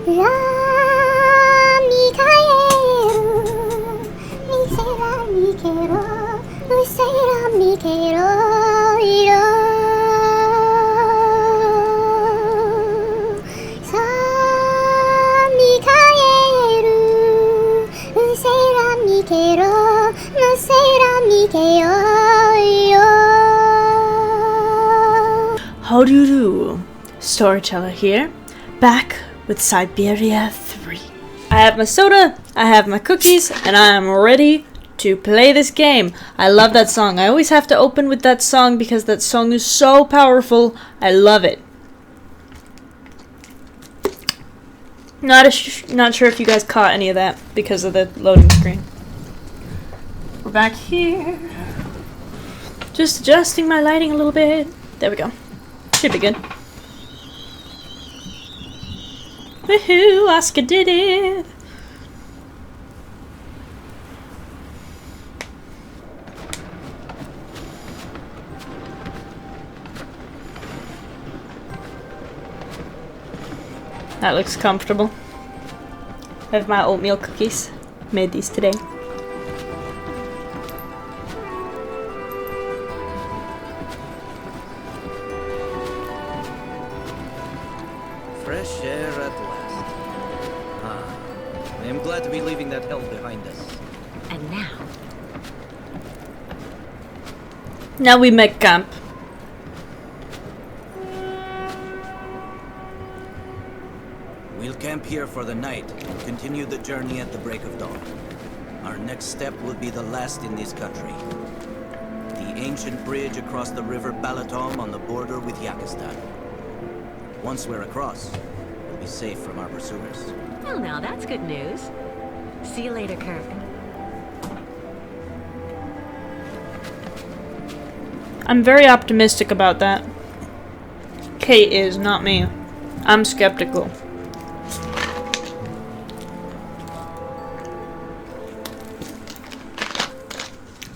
How do you do? Storyteller here, back with Syberia 3. I have my soda, I have my cookies, and I am ready to play this game. I love that song. I always have to open with that song because that song is so powerful. I love it. Not sure if you guys caught any of that because of the loading screen. We're back here. Just adjusting my lighting a little bit. There we go. Should be good. Woohoo! Oscar did it! That looks comfortable. I have my oatmeal cookies. Made these today. Fresh air at last. I am glad to be leaving that hell behind us. And now? Now we make camp. We'll camp here for the night and continue the journey at the break of dawn. Our next step will be the last in this country. The ancient bridge across the river Balatom on the border with Yakistan. Once we're across, we'll be safe from our pursuers. Well, now that's good news. See you later, Kirk. I'm very optimistic about that. Kate is, not me. I'm skeptical.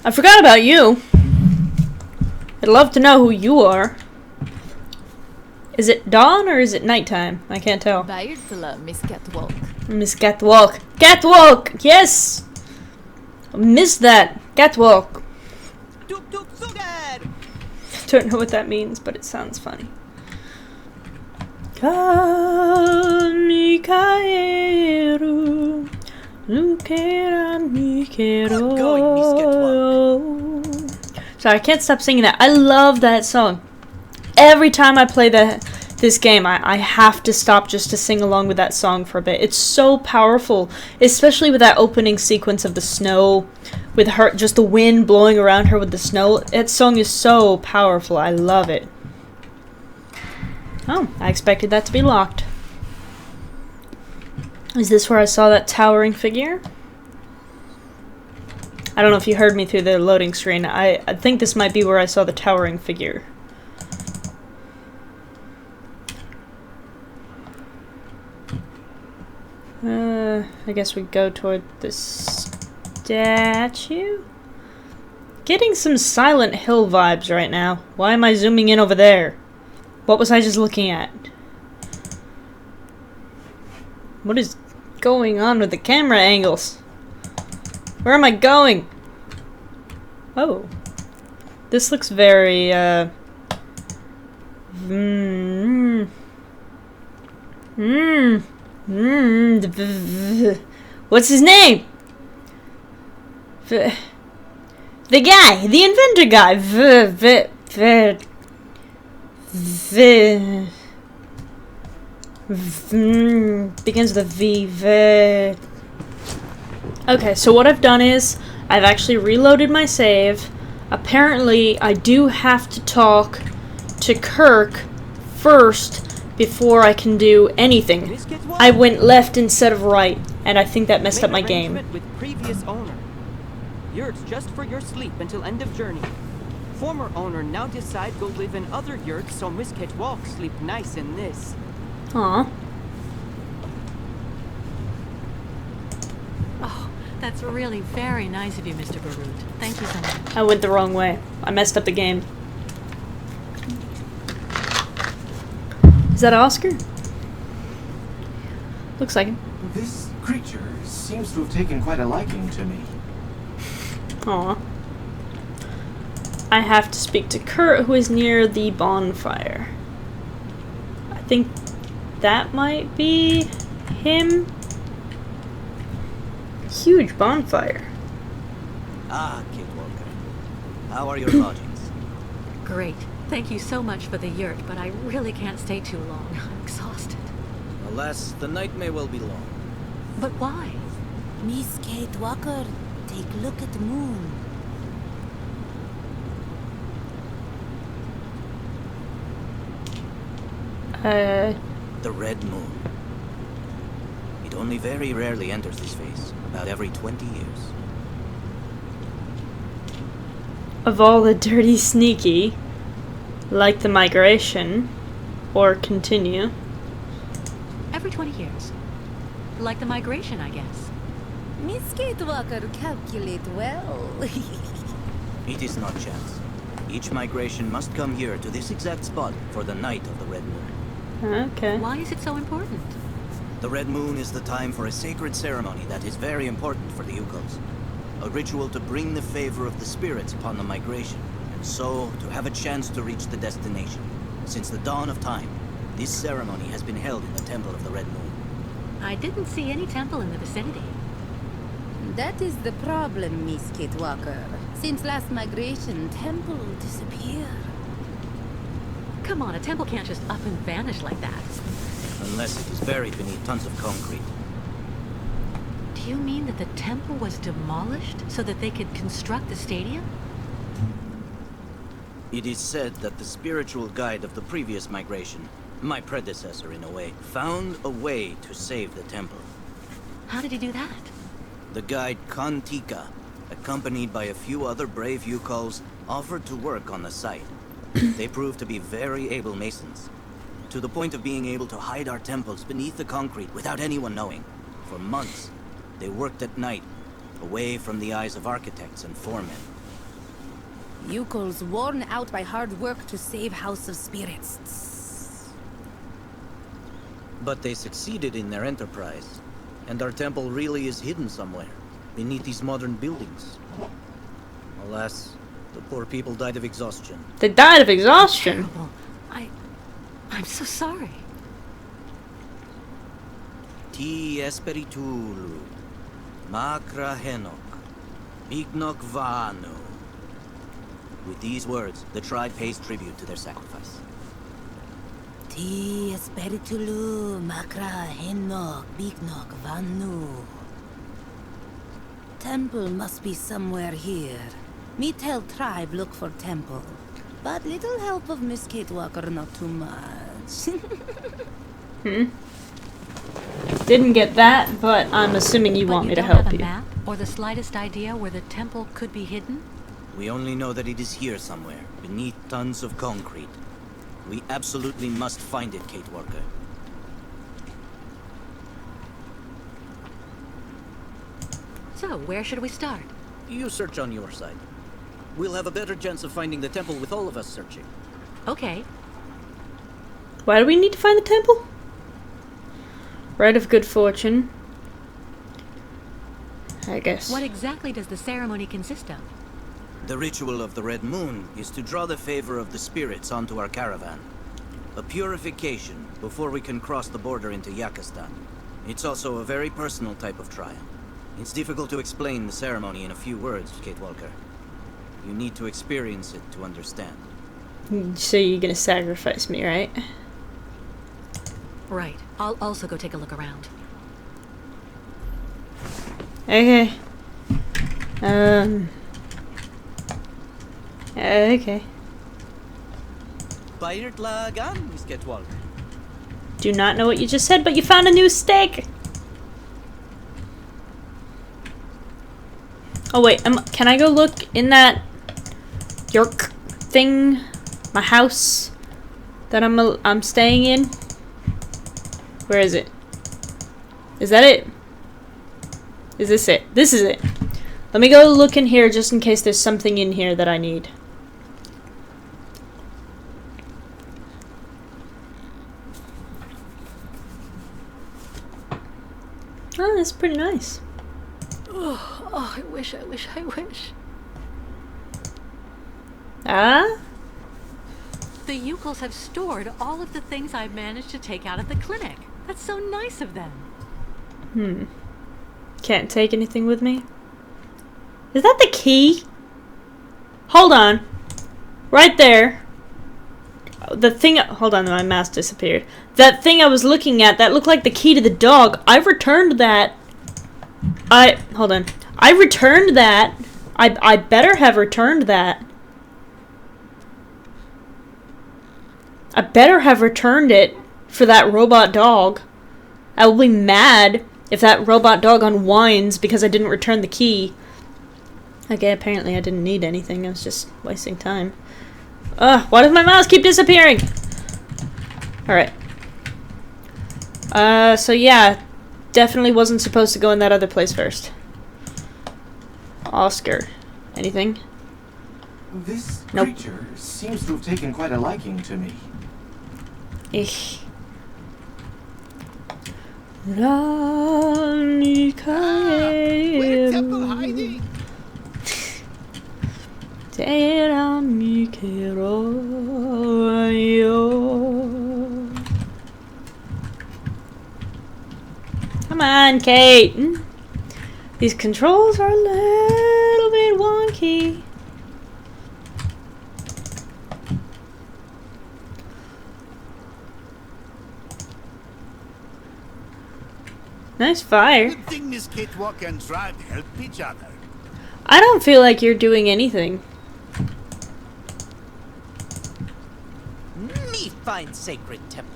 I forgot about you. I'd love to know who you are. Is it dawn or is it nighttime? I can't tell. Miss Catwalk. Miss Catwalk. Catwalk! Yes! I missed that. Catwalk. Don't know what that means, but it sounds funny. Sorry, I can't stop singing that. I love that song. Every time I play this game, I have to stop just to sing along with that song for a bit. It's so powerful, especially with that opening sequence of the snow, with her, just the wind blowing around her with the snow. That song is so powerful. I love it. Oh, I expected that to be locked. Is this where I saw that towering figure? I don't know if you heard me through the loading screen. I think this might be where I saw the towering figure. I guess we go toward the statue? Getting some Silent Hill vibes right now. Why am I zooming in over there? What was I just looking at? What is going on with the camera angles? Where am I going? Oh. This looks very, what's his name? The guy, the inventor guy. Begins with a V. Okay, so what I've done is I've actually reloaded my save. Apparently, I do have to talk to Kirk first before I can do anything. I went left instead of right, and I think that messed up my game. With previous owner. Yurts just for your sleep until end of journey. Former owner now decide go live in other yurts so Miss Catwalk sleep nice in this. Aw. Oh, that's really very nice of you, Mr. Barut. Thank you so much. I went the wrong way. I messed up the game. Is that Oscar? Looks like him. This creature seems to have taken quite a liking to me. Aw. I have to speak to Kurt, who is near the bonfire. I think that might be him. Huge bonfire. Ah, Kate Walker. How are your lodgings? Great. Thank you so much for the yurt, but I really can't stay too long. I'm exhausted. Alas, the night may well be long. But why? Miss Kate Walker, take a look at the moon. The red moon. It only very rarely enters this phase, about every 20 years. Of all the dirty sneaky, like the migration, or continue. Every 20 years. Like the migration, I guess. Miss Kate Walker calculate well. It is not chance. Each migration must come here to this exact spot for the night of the red moon. Okay. Why is it so important? The red moon is the time for a sacred ceremony that is very important for the Yukos. A ritual to bring the favor of the spirits upon the migration, and so to have a chance to reach the destination. Since the dawn of time, this ceremony has been held in the Temple of the Red Moon. I didn't see any temple in the vicinity. That is the problem, Miss Kate Walker. Since last migration, temple disappeared. Come on, a temple can't just up and vanish like that. Unless it is buried beneath tons of concrete. Do you mean that the temple was demolished so that they could construct the stadium? It is said that the spiritual guide of the previous migration, my predecessor in a way, found a way to save the temple. How did he do that? The guide Kantika, accompanied by a few other brave Yukos, offered to work on the site. They proved to be very able masons, to the point of being able to hide our temples beneath the concrete without anyone knowing. For months, they worked at night, away from the eyes of architects and foremen. Yukos worn out by hard work to save House of Spirits. But they succeeded in their enterprise, and our temple really is hidden somewhere, beneath these modern buildings. Alas, the poor people died of exhaustion. They died of exhaustion. Terrible. I'm so sorry. Ti Espiritulu, Makra Henok, Miknok Vanu. With these words, the tribe pays tribute to their sacrifice. Ti Espiritulu Makra Henok Biknok Vanu. Temple must be somewhere here. Me tell tribe look for temple. But little help of Miss Kate Walker, not too much. Didn't get that, but I'm assuming you want me to But help you you. don't have a map or the slightest idea where the temple could be hidden? We only know that it is here somewhere, beneath tons of concrete. We absolutely must find it, Kate Walker. So, where should we start? You search on your side. We'll have a better chance of finding the temple with all of us searching. Okay. Why do we need to find the temple? Rite of good fortune. I guess. What exactly does the ceremony consist of? The ritual of the Red Moon is to draw the favor of the spirits onto our caravan. A purification before we can cross the border into Yakistan. It's also a very personal type of trial. It's difficult to explain the ceremony in a few words, Kate Walker. You need to experience it to understand. So you're gonna sacrifice me, right? Right. I'll also go take a look around. Okay. Okay. Pirate Lagan, Miss Kate Walker. Do not know what you just said, but you found a new steak! Oh wait, can I go look in that York thing? My house that I'm staying in? Where is it? Is that it? Is this it? This is it. Let me go look in here just in case there's something in here that I need. Oh, that's pretty nice. Oh, I wish. Ah? The Yukels have stored all of the things I managed to take out of the clinic. That's so nice of them. Can't take anything with me? Is that the key? Hold on. Right there. The thing... Hold on, my mouse disappeared. That thing I was looking at that looked like the key to the dog. I returned that. Hold on. I returned that. I better have returned that. I better have returned it for that robot dog. I will be mad if that robot dog unwinds because I didn't return the key. Okay, apparently I didn't need anything. I was just wasting time. Ugh, why does my mouse keep disappearing? Alright. So yeah. Definitely wasn't supposed to go in that other place first. Oscar. Anything? This Nope. creature seems to have taken quite a liking to me. Ich. Where's Temple hiding? Come on, Kate. These controls are a little bit wonky. Nice fire. Good thing Miss Catwalk and Tribe help each other. I don't feel like you're doing anything. Me find sacred temple.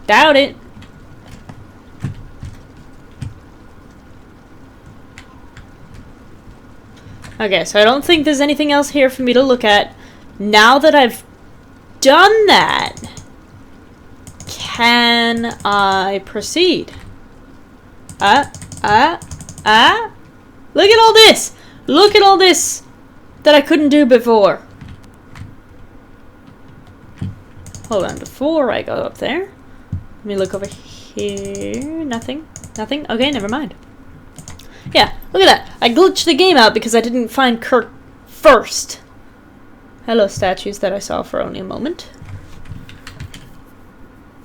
Doubt it. Okay, so I don't think there's anything else here for me to look at. Now that I've done that, can I proceed? Look at all this! Look at all this that I couldn't do before. Hold on, before I go up there, let me look over here. Nothing. Nothing? Okay, never mind. Yeah, look at that. I glitched the game out because I didn't find Kirk first. Hello, statues that I saw for only a moment.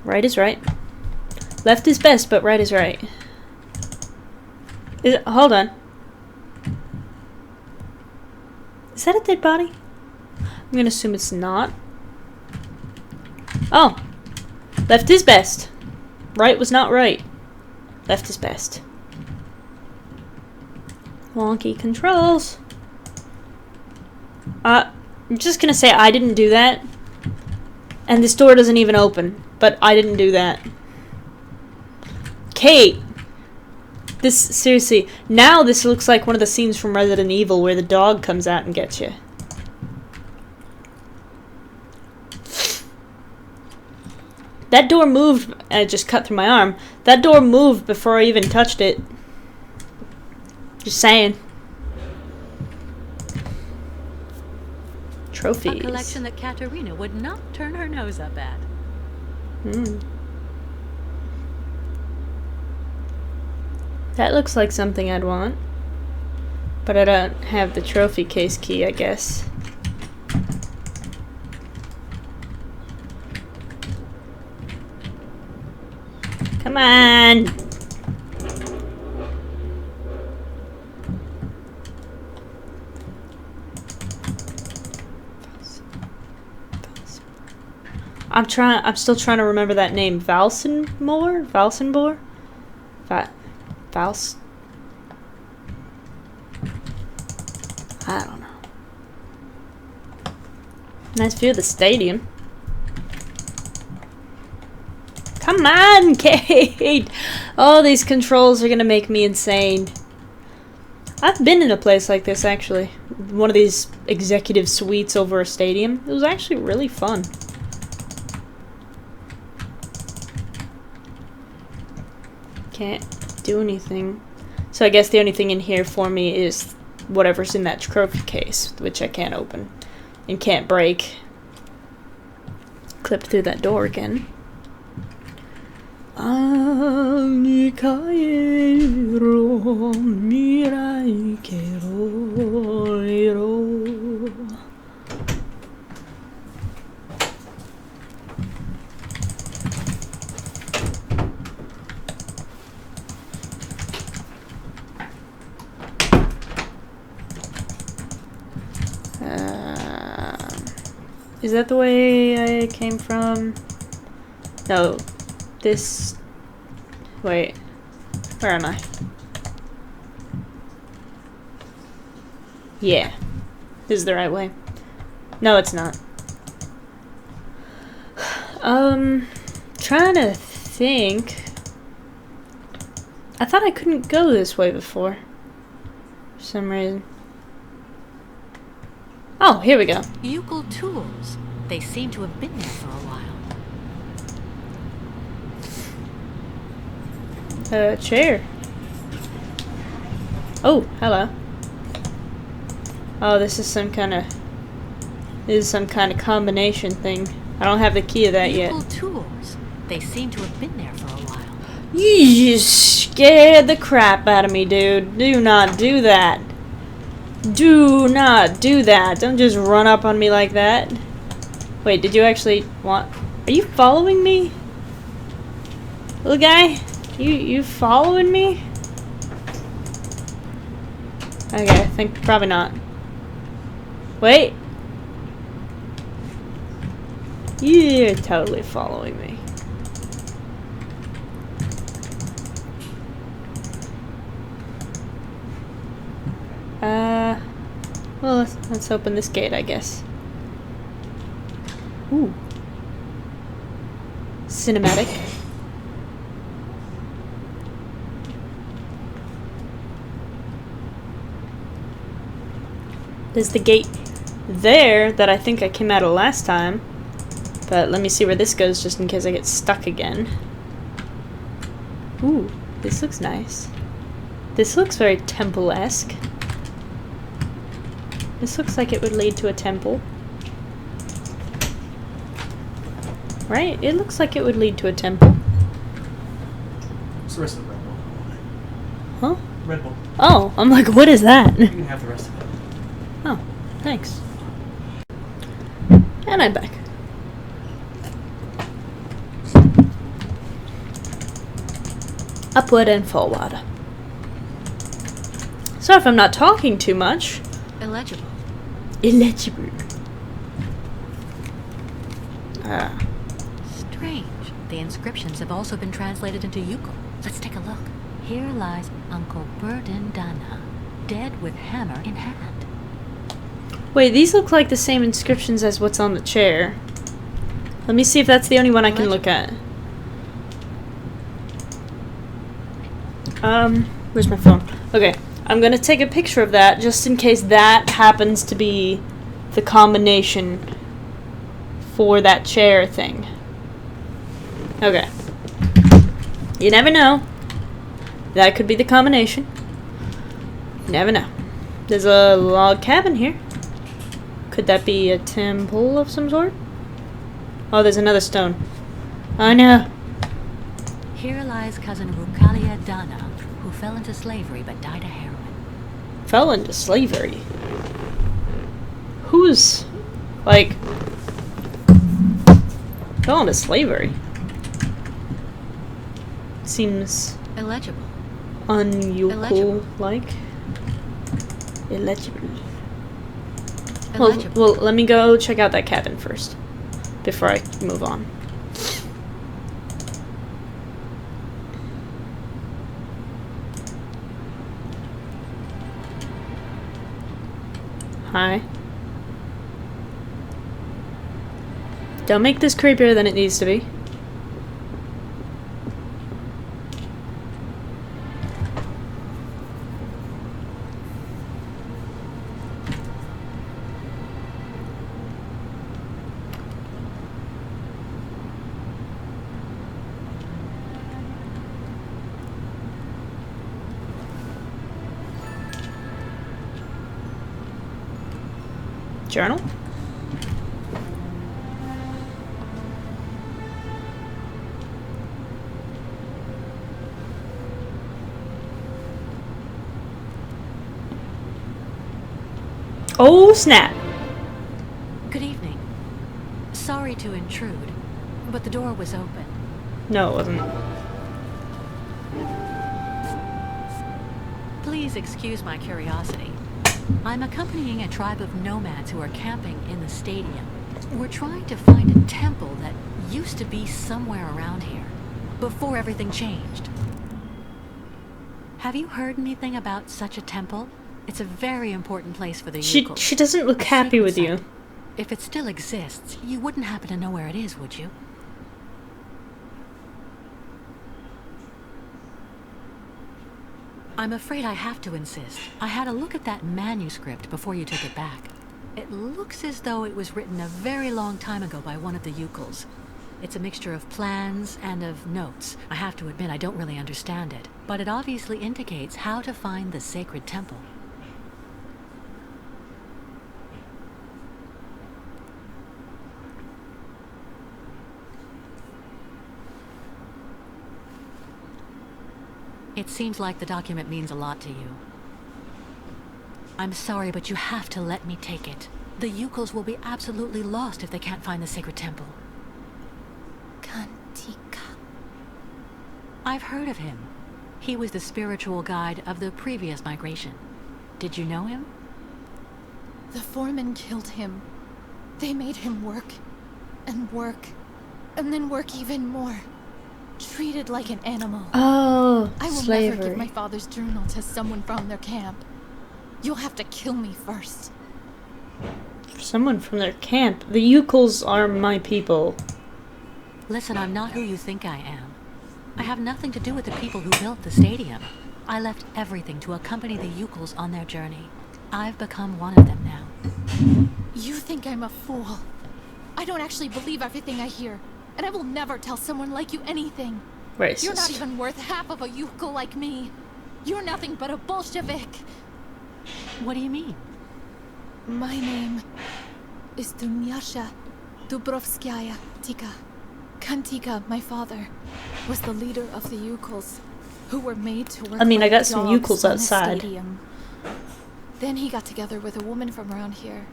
Right is right. Left is best, but right is right. Hold on. Is that a dead body? I'm gonna assume it's not. Oh. Left is best. Right was not right. Left is best. Wonky controls. I'm just gonna say I didn't do that. And this door doesn't even open. But I didn't do that. Kate! This, seriously, now this looks like one of the scenes from Resident Evil where the dog comes out and gets you. That door moved, and it just cut through my arm. That door moved before I even touched it. Just saying. Trophies. A collection that Katerina would not turn her nose up at. That looks like something I'd want. But I don't have the trophy case key, I guess. Come on! I'm still trying to remember that name. Valsenbor? Vals? I don't know. Nice view of the stadium. Come on, Kate! Oh, these controls are gonna make me insane. I've been in a place like this, actually. One of these executive suites over a stadium. It was actually really fun. Can't do anything. So I guess the only thing in here for me is whatever's in that trophy case, which I can't open and can't break. Clipped through that door again. mirai keroiro. Is that the way I came from? No. This... Wait. Where am I? Yeah. This is the right way. No, it's not. Trying to think. I thought I couldn't go this way before. For some reason. Oh, here we go. Eucal tools. They seem to have been there for a while. Chair. Oh, hello. Oh, this is some kind of combination thing. I don't have the key to that yet. Eucal tools. They seem to have been there for a while. You just scared the crap out of me, dude. Do not do that. Do not do that. Don't just run up on me like that. Wait, did you actually want... Are you following me? Little guy? You following me? Okay, I think probably not. Wait. You're totally following me. Well, let's open this gate, I guess. Ooh. Cinematic. There's the gate there that I think I came out of last time. But let me see where this goes just in case I get stuck again. Ooh, this looks nice. This looks very temple-esque. This looks like it would lead to a temple. Right? It looks like it would lead to a temple. What's the rest of the Red Bull? Huh? Red Bull. Oh, I'm like, what is that? You can have the rest of it. Oh, thanks. And I'm back. Upward and forward. So if I'm not talking too much... Illegible. Illegible. Strange. The inscriptions have also been translated into Eucal. Let's take a look. Here lies Uncle Burden Dana, dead with hammer in hand. Wait, these look like the same inscriptions as what's on the chair. Let me see if that's the only one I can look at. Where's my phone? Okay, I'm gonna take a picture of that just in case that happens to be the combination for that chair thing. Okay. You never know. That could be the combination. You never know. There's a log cabin here. Could that be a temple of some sort? Oh, there's another stone. Oh no. Here lies cousin Rukalia Dana, who fell into slavery but died of heroin. Fell into slavery? Who's, like, fell into slavery? Seems Illegible. unusual-like. Illegible. Illegible. Well, let me go check out that cabin first, before I move on. Hi. Don't make this creepier than it needs to be. Journal? Oh, snap. Good evening. Sorry to intrude, but the door was open. No, it wasn't. Please excuse my curiosity. I'm accompanying a tribe of nomads who are camping in the stadium. We're trying to find a temple that used to be somewhere around here, before everything changed. Have you heard anything about such a temple? It's a very important place for the Yukos. She doesn't look A happy sacred with you. site. If it still exists, you wouldn't happen to know where it is, would you? I'm afraid I have to insist. I had a look at that manuscript before you took it back. It looks as though it was written a very long time ago by one of the Yukos. It's a mixture of plans and of notes. I have to admit I don't really understand it, but it obviously indicates how to find the sacred temple. It seems like the document means a lot to you. I'm sorry, but you have to let me take it. The Yukos will be absolutely lost if they can't find the sacred temple. Kantika. I've heard of him. He was the spiritual guide of the previous migration. Did you know him? The foreman killed him. They made him work, and then work even more. Treated like an animal. Oh, I will slavery. never give my father's journal to someone from their camp. You'll have to kill me first. Someone from their camp. The Yukos are my people. Listen, I'm not who you think I am. I have nothing to do with the people who built the stadium. I left everything to accompany the Yukos on their journey. I've become one of them now. You think I'm a fool. I don't actually believe everything I hear, and I will never tell someone like you anything. Racist. You're not even worth half of a Yuko like me. You're nothing but a Bolshevik. What do you mean? My name is Dunyasha Dubrovskaya Tika. Kantika, my father, was the leader of the Yukos, who were made to work. I mean, I like got some dogs Yukos on the outside. stadium. Then he got together with a woman from around here,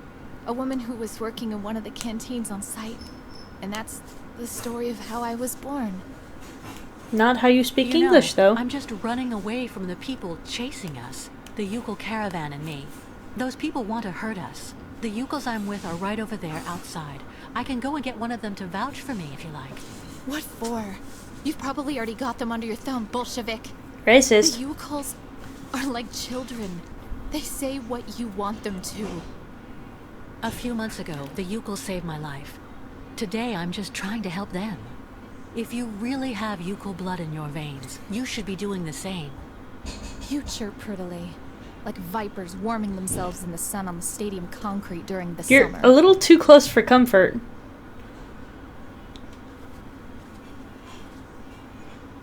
a woman who was working in one of the canteens on site, and that's the story of how I was born. Not how you speak You know, English, though. I'm just running away from the people chasing us. The Yukol caravan and me. Those people want to hurt us. The Yukos I'm with are right over there outside. I can go and get one of them to vouch for me if you like. What for? You've probably already got them under your thumb, Bolshevik. Racist. The Yukos are like children. They say what you want them to. A few months ago, the Yukos saved my life. Today, I'm just trying to help them. If you really have Yukol blood in your veins, you should be doing the same. You chirp prettily, like vipers warming themselves in the sun on the stadium concrete during the You're summer. a little too close for comfort.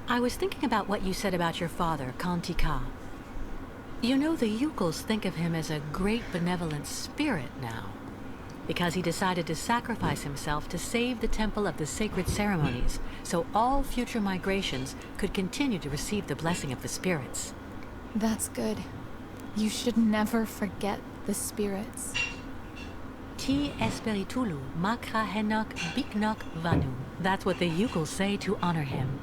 I was thinking about what you said about your father, Kantika. You know, the Yukos think of him as a great benevolent spirit now, because he decided to sacrifice himself to save the Temple of the Sacred Ceremonies, so all future migrations could continue to receive the blessing of the spirits. That's good. You should never forget the spirits. Ti Espiritulu Makra Henok Biknok Vanu. That's what the Yukos say to honor him.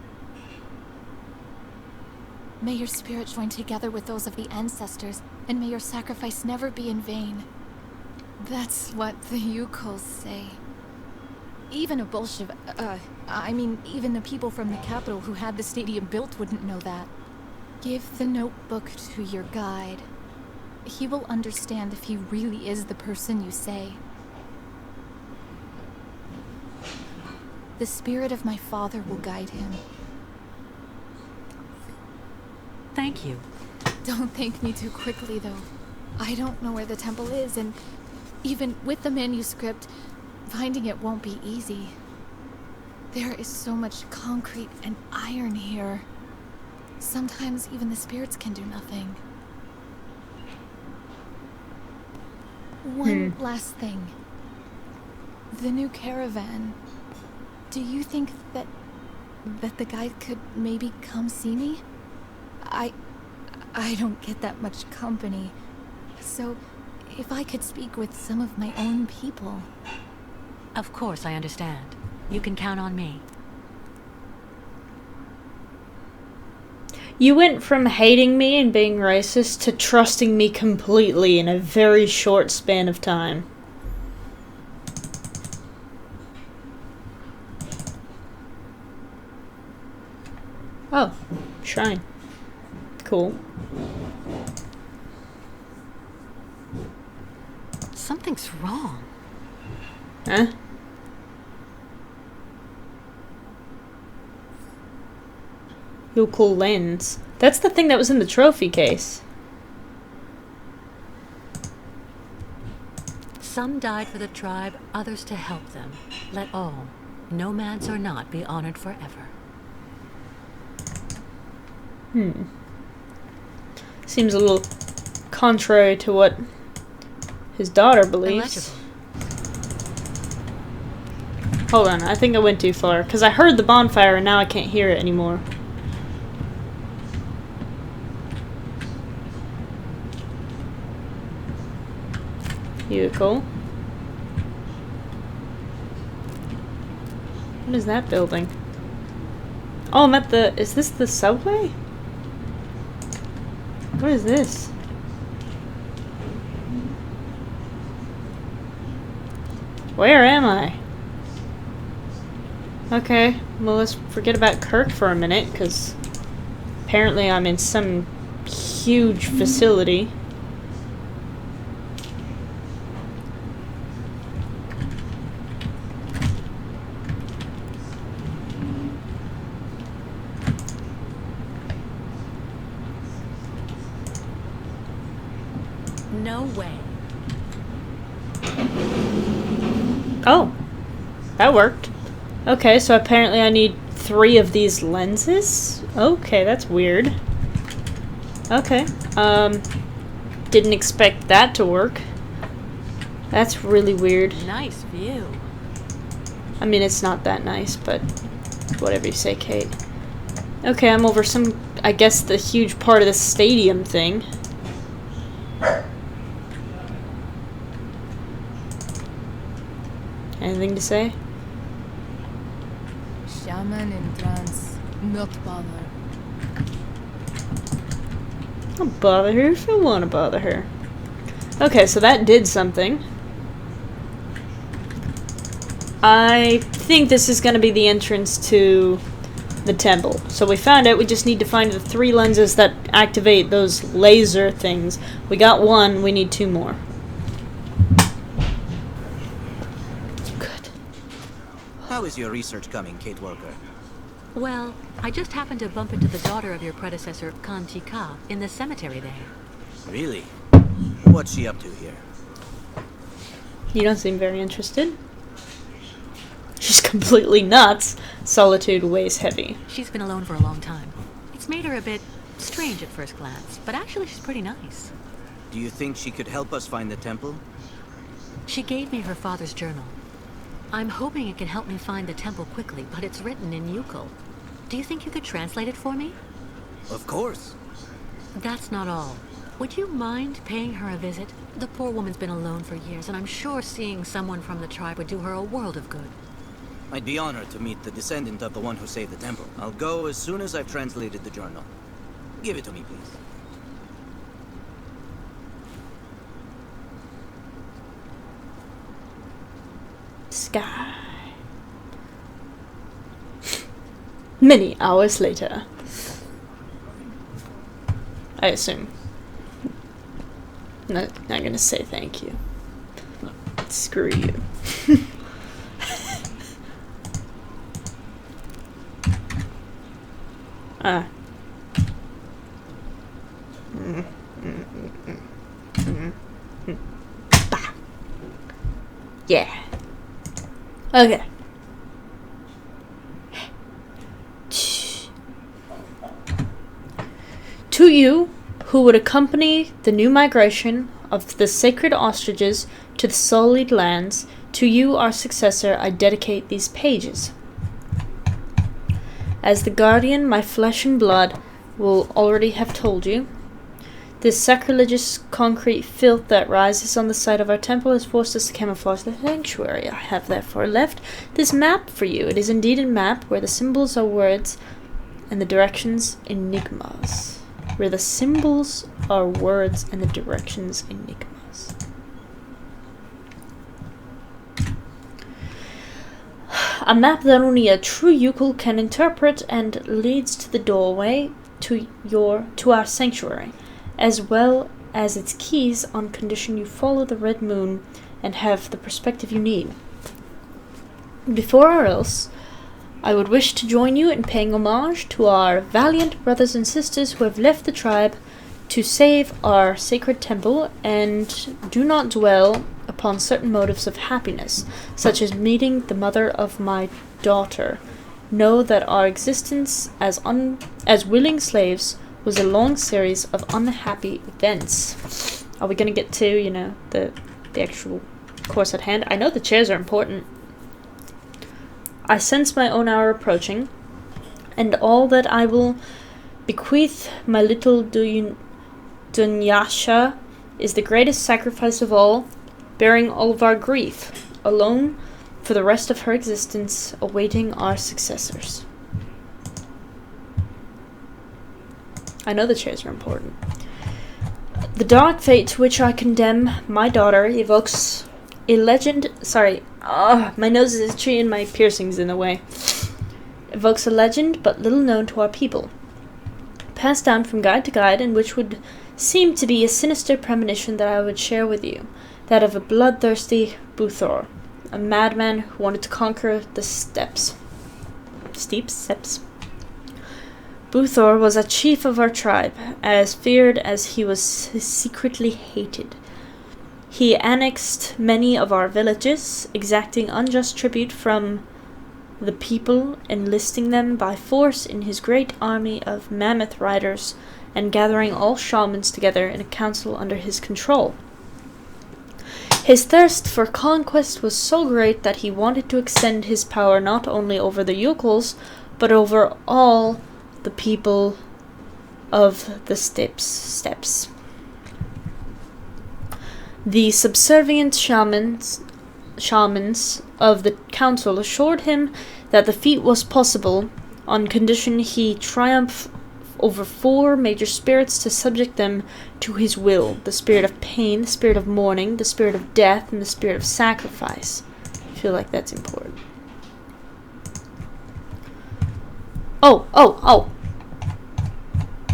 May your spirit join together with those of the ancestors, and may your sacrifice never be in vain. That's what the Yukos say. Even a Bolshevik, even the people from the capital who had the stadium built wouldn't know that. Give the notebook to your guide. He will understand if he really is the person you say. The spirit of my father will guide him. Thank you. Don't thank me too quickly, though. I don't know where the temple is, and even with the manuscript, finding it won't be easy. There is so much concrete and iron here. Sometimes even the spirits can do nothing. One last thing. The new caravan. Do you think that the guide could maybe come see me? I don't get that much company. So, If I could speak with some of my own people. Of course, I understand. You can count on me. You went from hating me and being racist to trusting me completely in a very short span of time. Oh, shrine. Cool. Something's wrong. Huh? Your cool lens. That's the thing that was in the trophy case. Some died for the tribe, others to help them. Let all, nomads or not, be honored forever. Seems a little contrary to what his daughter believes. Illegible. Hold on, I think I went too far. Because I heard the bonfire and now I can't hear it anymore. Vehicle. What is that building? Oh, I'm at the... Is this the subway? What is this? Where am I? Okay, well let's forget about Kirk for a minute, because apparently I'm in some huge facility. No way. Oh, that worked. Okay, so apparently I need 3 of these lenses? Okay, that's weird. Okay, didn't expect that to work. That's really weird. Nice view. I mean, it's not that nice, but whatever you say, Kate. Okay, I'm over some, I guess, the huge part of the stadium thing. Anything to say? Shaman in trance, not bother. I'll bother her if I want to bother her. Okay, so that did something. I think this is going to be the entrance to the temple. So we found it. We just need to find the 3 lenses that activate those laser things. We got 1. We need 2 more. Good. How is your research coming, Kate Walker? Well, I just happened to bump into the daughter of your predecessor, Kanti Ka, in the cemetery there. Really? What's she up to here? You don't seem very interested. She's completely nuts. Solitude weighs heavy. She's been alone for a long time. It's made her a bit strange at first glance, but actually she's pretty nice. Do you think she could help us find the temple? She gave me her father's journal. I'm hoping it can help me find the temple quickly, but it's written in Yukol. Do you think you could translate it for me? Of course. That's not all. Would you mind paying her a visit? The poor woman's been alone for years, and I'm sure seeing someone from the tribe would do her a world of good. I'd be honored to meet the descendant of the one who saved the temple. I'll go as soon as I've translated the journal. Give it to me, please. Sky. Many hours later. I assume. Not gonna say thank you. Screw you. Bah. Yeah. Okay. To you, who would accompany the new migration of the sacred ostriches to the sullied lands, to you, our successor, I dedicate these pages. As the guardian, my flesh and blood will already have told you, This sacrilegious concrete filth that rises on the site of our temple has forced us to camouflage the sanctuary. I have therefore left this map for you. It is indeed a map where the symbols are words and the directions enigmas. Where the symbols are words and the directions enigmas. A map that only a true Yukul can interpret and leads to the doorway to our sanctuary, as well as its keys on condition you follow the red moon and have the perspective you need. Before or else, I would wish to join you in paying homage to our valiant brothers and sisters who have left the tribe to save our sacred temple and do not dwell upon certain motives of happiness, such as meeting the mother of my daughter. Know that our existence as willing slaves was a long series of unhappy events. Are we going to get to, the actual course at hand? I know the chairs are important. I sense my own hour approaching, and all that I will bequeath my little Dunyasha is the greatest sacrifice of all, bearing all of our grief, alone for the rest of her existence, awaiting our successors. I know the chairs are important. The dark fate to which I condemn my daughter evokes a legend. Sorry, my nose is itchy and my piercing's in the way. Evokes a legend but little known to our people, passed down from guide to guide, and which would seem to be a sinister premonition that I would share with you, that of a bloodthirsty Buthor, a madman who wanted to conquer the steppes. Buthor was a chief of our tribe, as feared as he was secretly hated. He annexed many of our villages, exacting unjust tribute from the people, enlisting them by force in his great army of mammoth riders, and gathering all shamans together in a council under his control. His thirst for conquest was so great that he wanted to extend his power not only over the Yukuls, but over all the people of the steppes. The subservient shamans of the council assured him that the feat was possible on condition he triumph over 4 major spirits to subject them to his will: the spirit of pain, the spirit of mourning, the spirit of death, and the spirit of sacrifice. I feel like that's important. Oh!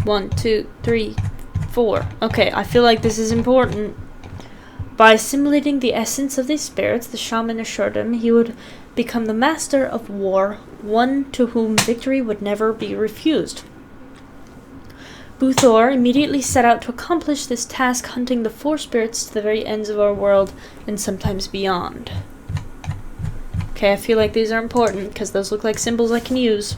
1, 2, 3, 4. Okay, I feel like this is important. By assimilating the essence of these spirits, the shaman assured him he would become the master of war, one to whom victory would never be refused. Buthor immediately set out to accomplish this task, hunting the 4 spirits to the very ends of our world, and sometimes beyond. Okay, I feel like these are important, because those look like symbols I can use.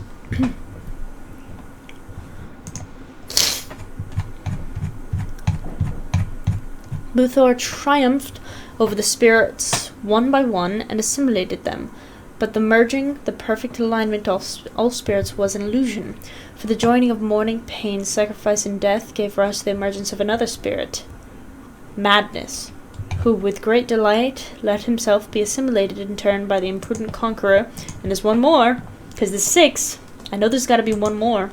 Buthor triumphed over the spirits one by one and assimilated them, but the merging, the perfect alignment of all spirits was an illusion, for the joining of mourning, pain, sacrifice, and death gave rise to the emergence of another spirit, Madness, who with great delight let himself be assimilated in turn by the imprudent conqueror, and there's one more, because there's 6, I know there's gotta be one more.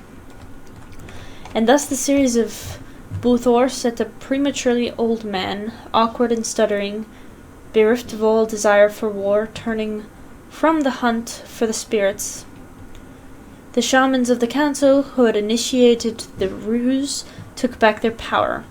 And thus the series of Buthor set a prematurely old man, awkward and stuttering, bereft of all desire for war, turning from the hunt for the spirits. The shamans of the council, who had initiated the ruse, took back their power.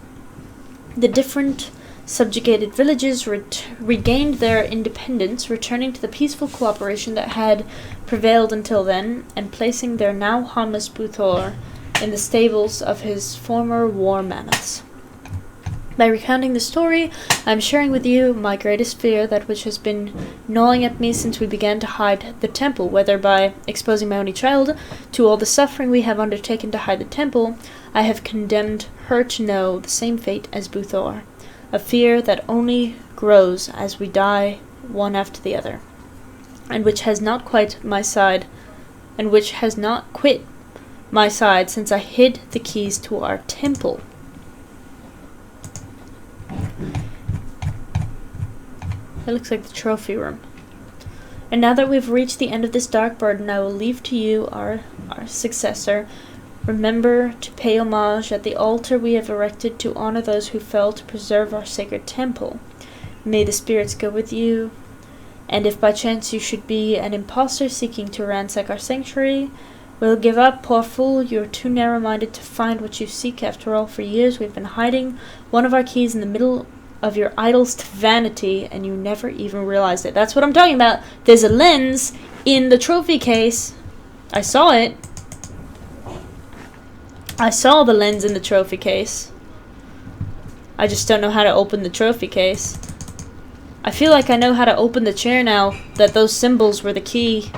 The different subjugated villages regained their independence, returning to the peaceful cooperation that had prevailed until then, and placing their now harmless Buthor in the stables of his former war mammoths. By recounting the story, I am sharing with you my greatest fear, that which has been gnawing at me since we began to hide the temple, whether by exposing my only child to all the suffering we have undertaken to hide the temple, I have condemned her to know the same fate as Buthor, a fear that only grows as we die one after the other, and which has not quit my side since I hid the keys to our temple. That looks like the trophy room. And now that we've reached the end of this dark burden, I will leave to you, our successor. Remember to pay homage at the altar we have erected to honor those who fell to preserve our sacred temple. May the spirits go with you, and if by chance you should be an impostor seeking to ransack our sanctuary, we'll give up, poor fool. You are too narrow-minded to find what you seek. After all, for years we've been hiding one of our keys in the middle of your idol's vanity, and you never even realized it. That's what I'm talking about. There's a lens in the trophy case. I saw it. I saw the lens in the trophy case. I just don't know how to open the trophy case. I feel like I know how to open the chair now, that those symbols were the key.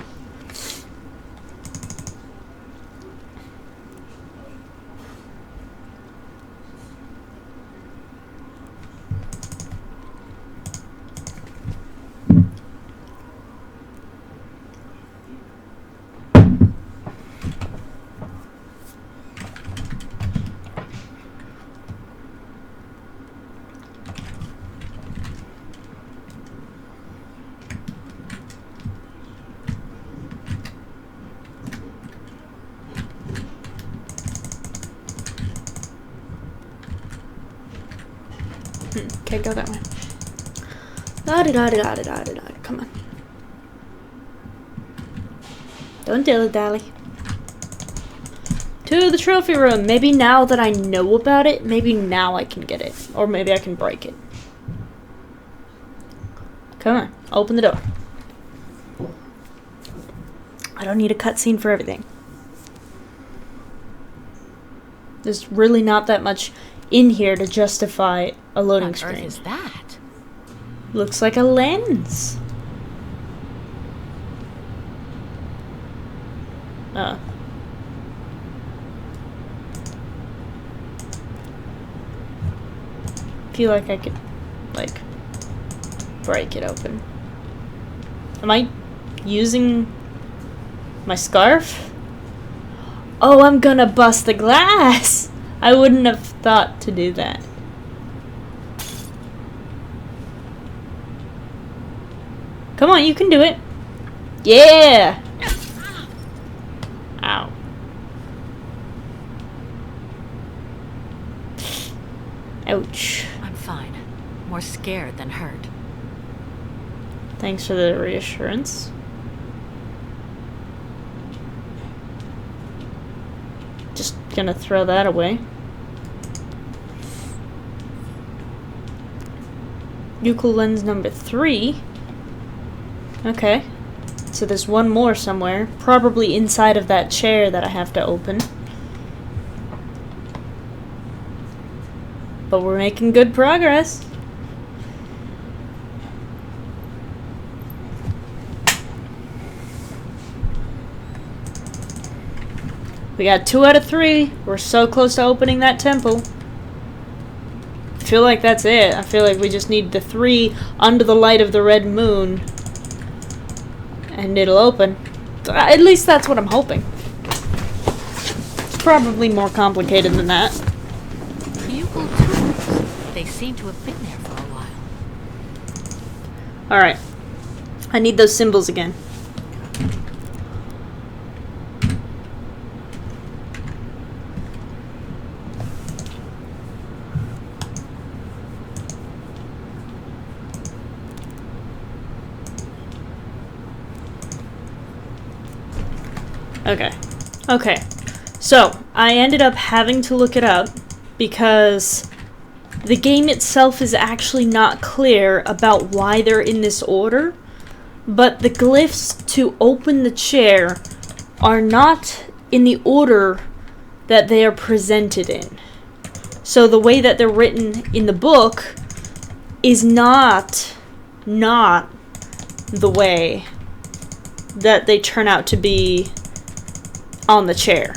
Okay, go that way. Da-da-da-da-da-da-da-da. Come on. Don't dilly-dally. To the trophy room. Maybe now that I know about it, maybe now I can get it. Or maybe I can break it. Come on. Open the door. I don't need a cutscene for everything. There's really not that much in here to justify a loading screen. What on earth is that? Looks like a lens. Feel like I could, like, break it open. Am I using my scarf? Oh, I'm gonna bust the glass! I wouldn't have thought to do that. Come on, you can do it. Yeah! Ow. Ouch. I'm fine. More scared than hurt. Thanks for the reassurance. Just gonna throw that away. Euclid lens number 3. Okay. So there's one more somewhere. Probably inside of that chair that I have to open. But we're making good progress. We got 2 out of 3. We're so close to opening that temple. I feel like that's it. I feel like we just need the 3 under the light of the red moon. And it'll open. At least that's what I'm hoping. It's probably more complicated than that. Bugle tools. They seem to have been there for a while. Alright. I need those symbols again. Okay, so I ended up having to look it up because the game itself is actually not clear about why they're in this order, but the glyphs to open the chair are not in the order that they are presented in. So the way that they're written in the book is not the way that they turn out to be on the chair.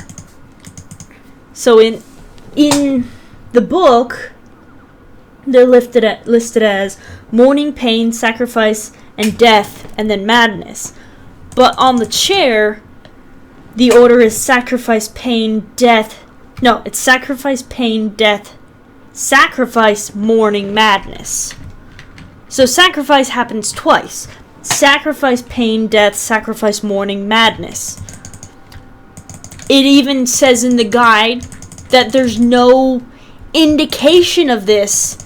So in the book, they're listed as mourning, pain, sacrifice, and death, and then madness. But on the chair, the order is sacrifice, pain, death. No, it's sacrifice, pain, death, sacrifice, mourning, madness. So sacrifice happens twice. Sacrifice, pain, death, sacrifice, mourning, madness. It even says in the guide that there's no indication of this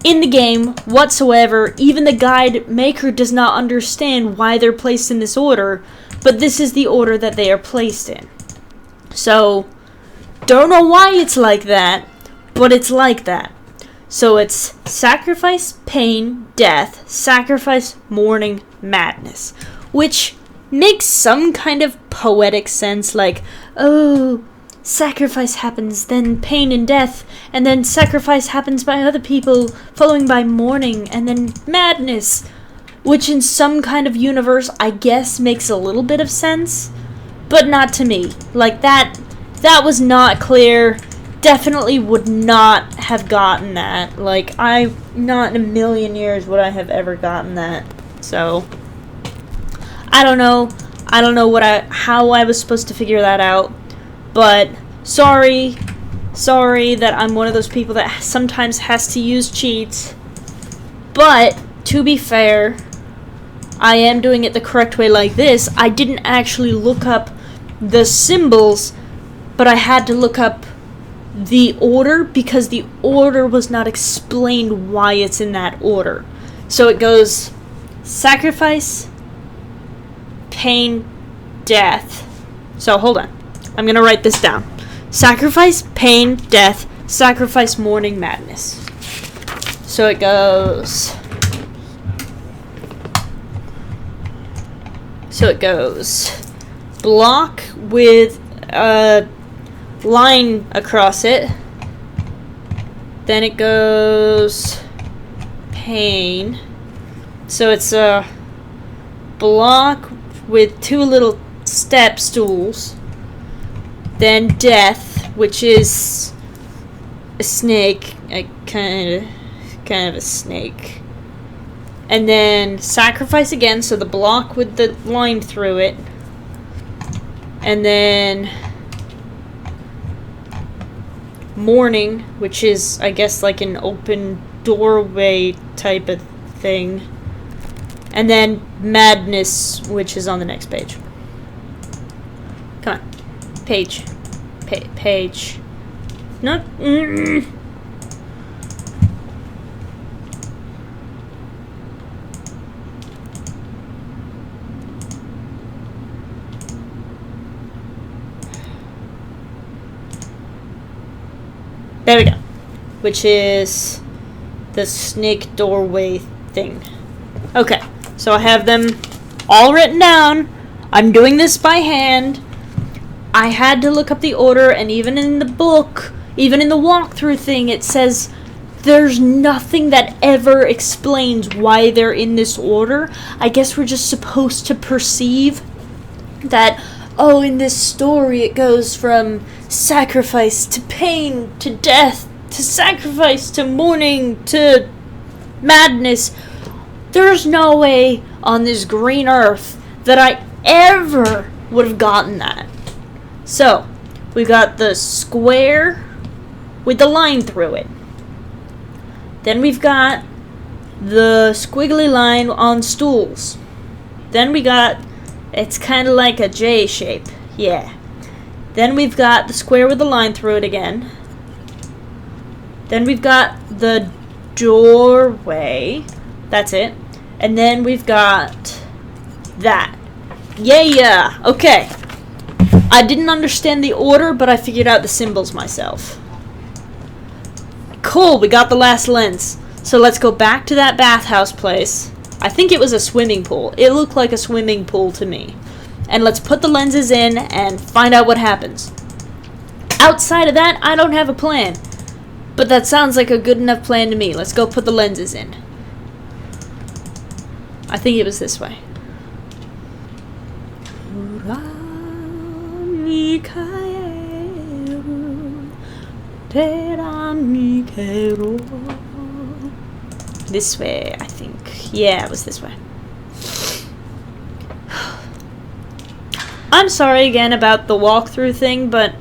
in the game whatsoever. Even the guide maker does not understand why they're placed in this order, but this is the order that they are placed in. So, don't know why it's like that, but it's like that. So it's sacrifice, pain, death, sacrifice, mourning, madness. Which makes some kind of poetic sense, like, oh, sacrifice happens, then pain and death, and then sacrifice happens by other people, following by mourning, and then madness. Which in some kind of universe, I guess, makes a little bit of sense, but not to me. Like, that was not clear. Definitely would not have gotten that. Like, not in a million years would I have ever gotten that. So, I don't know. I don't know how I was supposed to figure that out. But, sorry that I'm one of those people that sometimes has to use cheats. But, to be fair, I am doing it the correct way like this. I didn't actually look up the symbols, but I had to look up the order because the order was not explained why it's in that order. So it goes sacrifice, pain, death. So hold on. I'm going to write this down. Sacrifice, pain, death, sacrifice, mourning, madness. So it goes... block with a line across it. Then it goes pain. So it's a block with two little step stools. Then death, which is a snake, kind of a snake. And then sacrifice again, so the block with the line through it. And then mourning, which is, I guess, like an open doorway type of thing. And then madness, which is on the next page. Come on. Page. Page. Not... There we go. Which is the snake doorway thing. Okay, so I have them all written down. I'm doing this by hand. I had to look up the order, and even in the book, even in the walkthrough thing, it says there's nothing that ever explains why they're in this order. I guess we're just supposed to perceive that, oh, in this story it goes from sacrifice to pain to death to sacrifice to mourning to madness. There's no way on this green earth that I ever would have gotten that. So, we got the square with the line through it. Then we've got the squiggly line on stools. Then we got, it's kind of like a J shape. Yeah. Then we've got the square with the line through it again. Then we've got the doorway. That's it. And then we've got that. Yeah. Okay. I didn't understand the order, but I figured out the symbols myself. Cool, we got the last lens. So let's go back to that bathhouse place. I think it was a swimming pool. It looked like a swimming pool to me. And let's put the lenses in and find out what happens. Outside of that, I don't have a plan. But that sounds like a good enough plan to me. Let's go put the lenses in. I think it was this way. This way, I think. Yeah, it was this way. I'm sorry again about the walkthrough thing, but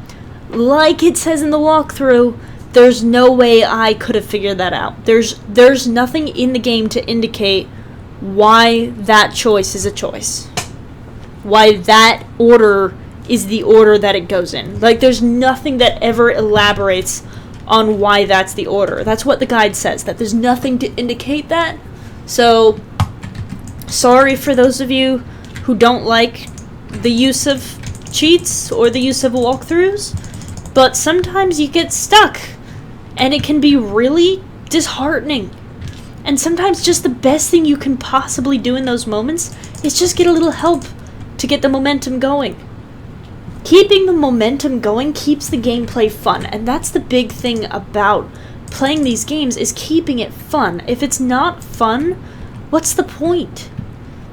like it says in the walkthrough, there's no way I could have figured that out. There's nothing in the game to indicate why that choice is a choice. Why that order is the order that it goes in. Like, there's nothing that ever elaborates on why that's the order. That's what the guide says, that there's nothing to indicate that. So, sorry for those of you who don't like the use of cheats or the use of walkthroughs, but sometimes you get stuck, and it can be really disheartening. And sometimes just the best thing you can possibly do in those moments is just get a little help to get the momentum going. Keeping the momentum going keeps the gameplay fun, and that's the big thing about playing these games, is keeping it fun. If it's not fun, what's the point?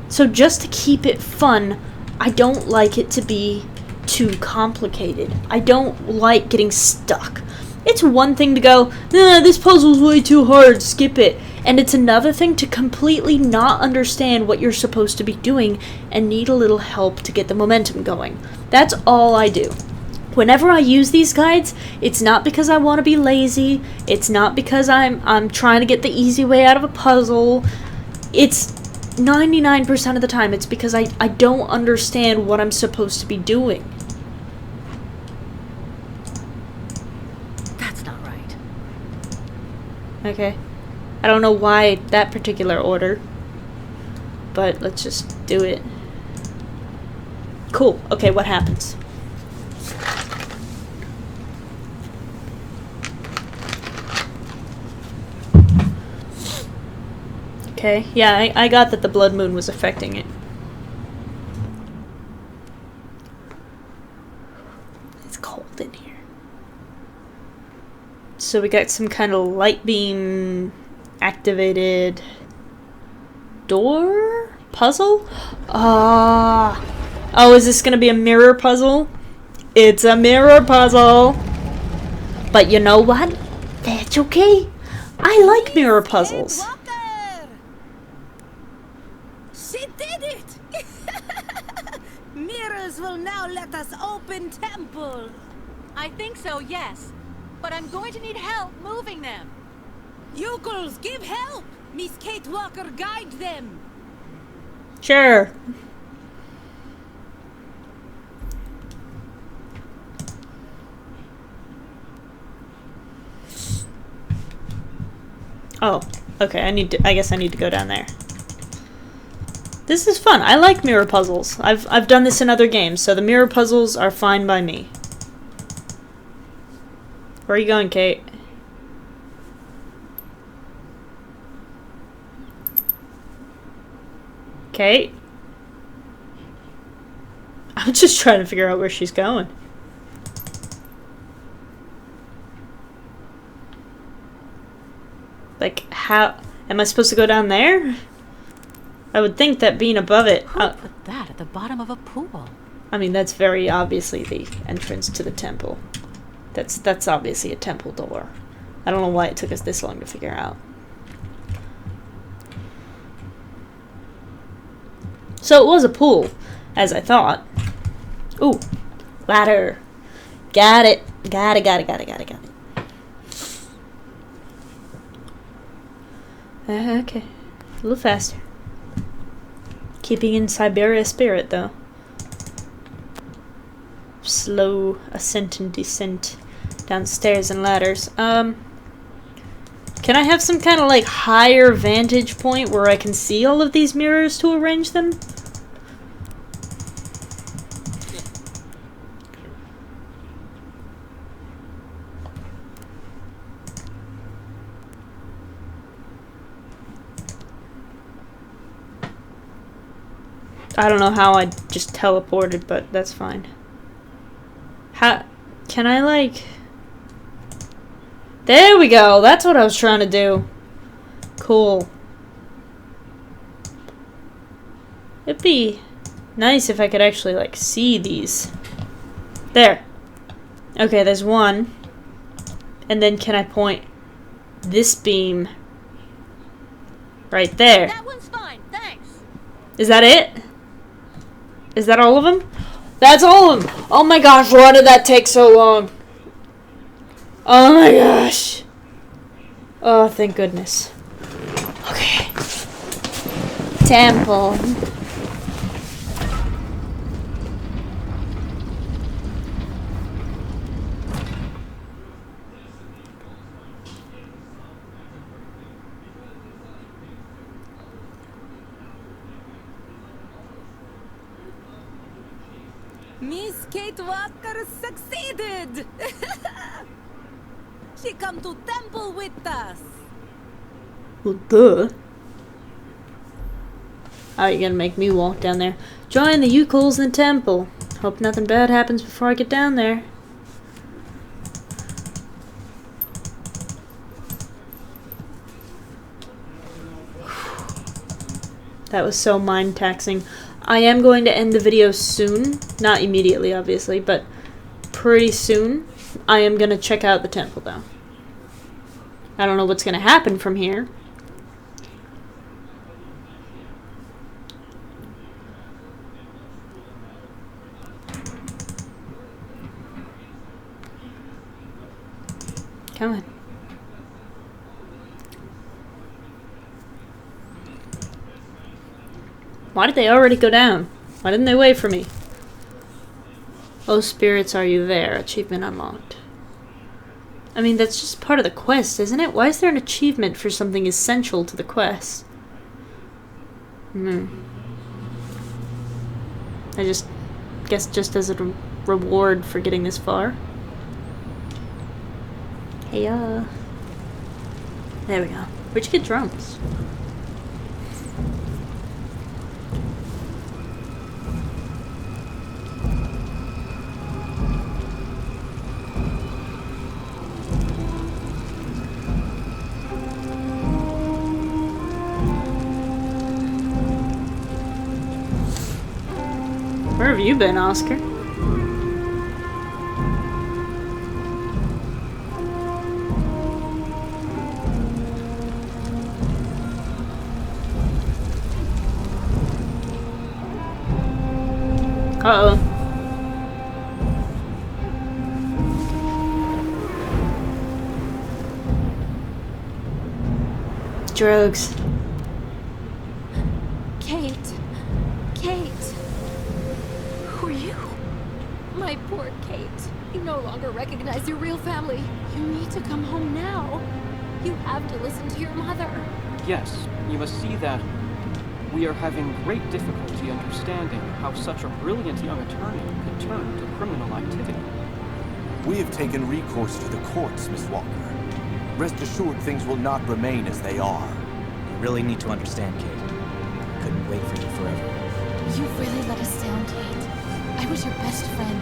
So just to keep it fun, I don't like it to be too complicated. I don't like getting stuck. It's one thing to go, nah, this puzzle's way too hard, skip it. And it's another thing to completely not understand what you're supposed to be doing and need a little help to get the momentum going. That's all I do. Whenever I use these guides, it's not because I want to be lazy. It's not because I'm trying to get the easy way out of a puzzle. It's 99% of the time, it's because I don't understand what I'm supposed to be doing. That's not right. Okay. I don't know why that particular order, but let's just do it. Cool. Okay, what happens? Okay, yeah, I got that the blood moon was affecting it. It's cold in here. So we got some kind of light beam activated door puzzle? Oh, is this gonna be a mirror puzzle? It's a mirror puzzle. But you know what? That's okay. I like mirror puzzles. She did it! Mirrors will now let us open temple. I think so, yes. But I'm going to need help moving them. Yokels, give help! Miss Kate Walker, guide them! Sure. Oh, okay, I guess I need to go down there. This is fun. I like mirror puzzles. I've done this in other games, so the mirror puzzles are fine by me. Where are you going, Kate? Kate? I'm just trying to figure out where she's going. Like, how... Am I supposed to go down there? I would think that being above it... Who put that at the bottom of a pool? I mean, that's very obviously the entrance to the temple. That's obviously a temple door. I don't know why it took us this long to figure out. So it was a pool, as I thought. Ooh, ladder. Got it. Got it. Okay, a little faster. Keeping in Syberia spirit, though. Slow ascent and descent down stairs and ladders. Can I have some kind of like higher vantage point where I can see all of these mirrors to arrange them? I don't know how I just teleported, but that's fine. How can I like... There we go! That's what I was trying to do. Cool. It'd be nice if I could actually like see these. There. Okay, there's one. And then can I point this beam right there? That one's fine, thanks. Is that it? Is that all of them? That's all of them! Oh my gosh, why did that take so long? Oh my gosh. Oh, thank goodness. Okay. Temple. Miss Kate Walker succeeded! She come to temple with us. Well, duh. Oh, you're gonna make me walk down there. Join the Yukuls in the temple. Hope nothing bad happens before I get down there. That was so mind-taxing. I am going to end the video soon. Not immediately, obviously, but pretty soon. I am going to check out the temple, though. I don't know what's going to happen from here. Come on. Why did they already go down? Why didn't they wait for me? Oh, spirits, are you there? Achievement unlocked. I mean, that's just part of the quest, isn't it? Why is there an achievement for something essential to the quest? I guess just as a reward for getting this far. Hey, there we go. Where'd you get drums? Where have you been, Oscar? Uh-oh. Drugs. Kate. Kate. Who are you? My poor Kate. You no longer recognize your real family. You need to come home now. You have to listen to your mother. Yes, you must see that we are having great difficulty understanding how such a brilliant young attorney could turn to criminal activity. We have taken recourse to the courts, Miss Walker. Rest assured things will not remain as they are. You really need to understand, Kate. Couldn't wait for you forever. You really let us down, Kate. I was your best friend.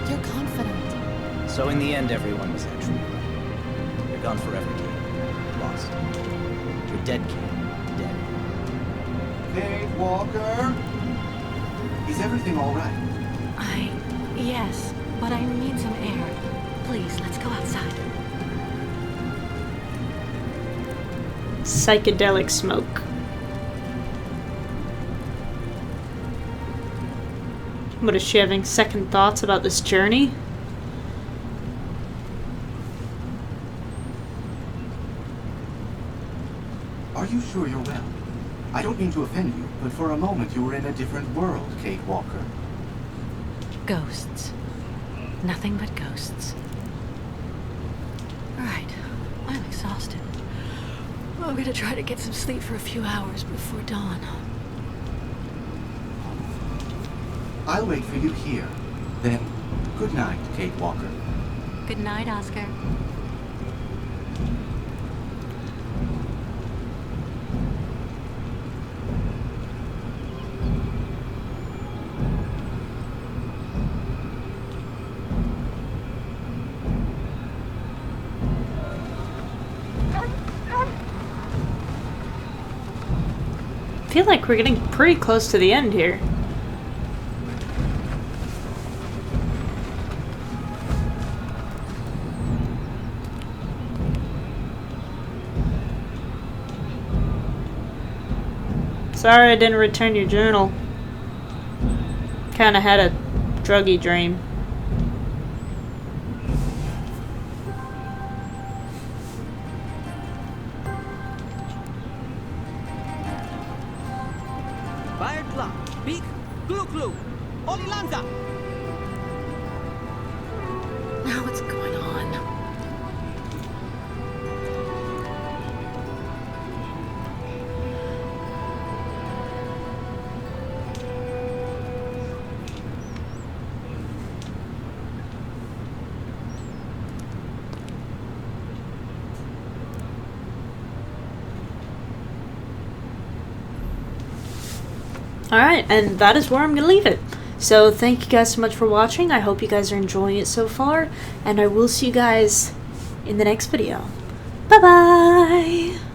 Your confidant. So in the end, everyone was actually right. You're gone forever, Kate. Lost. You're dead, Kate. Dead. Kate Walker? Is everything all right? Yes, but I need some air. Please, let's go outside. Psychedelic smoke. What, is she having second thoughts about this journey? Are you sure you're well? I don't mean to offend you, but for a moment you were in a different world, Kate Walker. Ghosts. Nothing but ghosts. Alright, I'm exhausted. I'm gonna try to get some sleep for a few hours before dawn. I'll wait for you here. Then, good night, Kate Walker. Good night, Oscar. I feel like we're getting pretty close to the end here. Sorry I didn't return your journal. Kinda had a druggy dream. Ikla, Big, Gluklu, Olilanza. Now what's going on? Alright, and that is where I'm going to leave it. So thank you guys so much for watching. I hope you guys are enjoying it so far. And I will see you guys in the next video. Bye-bye!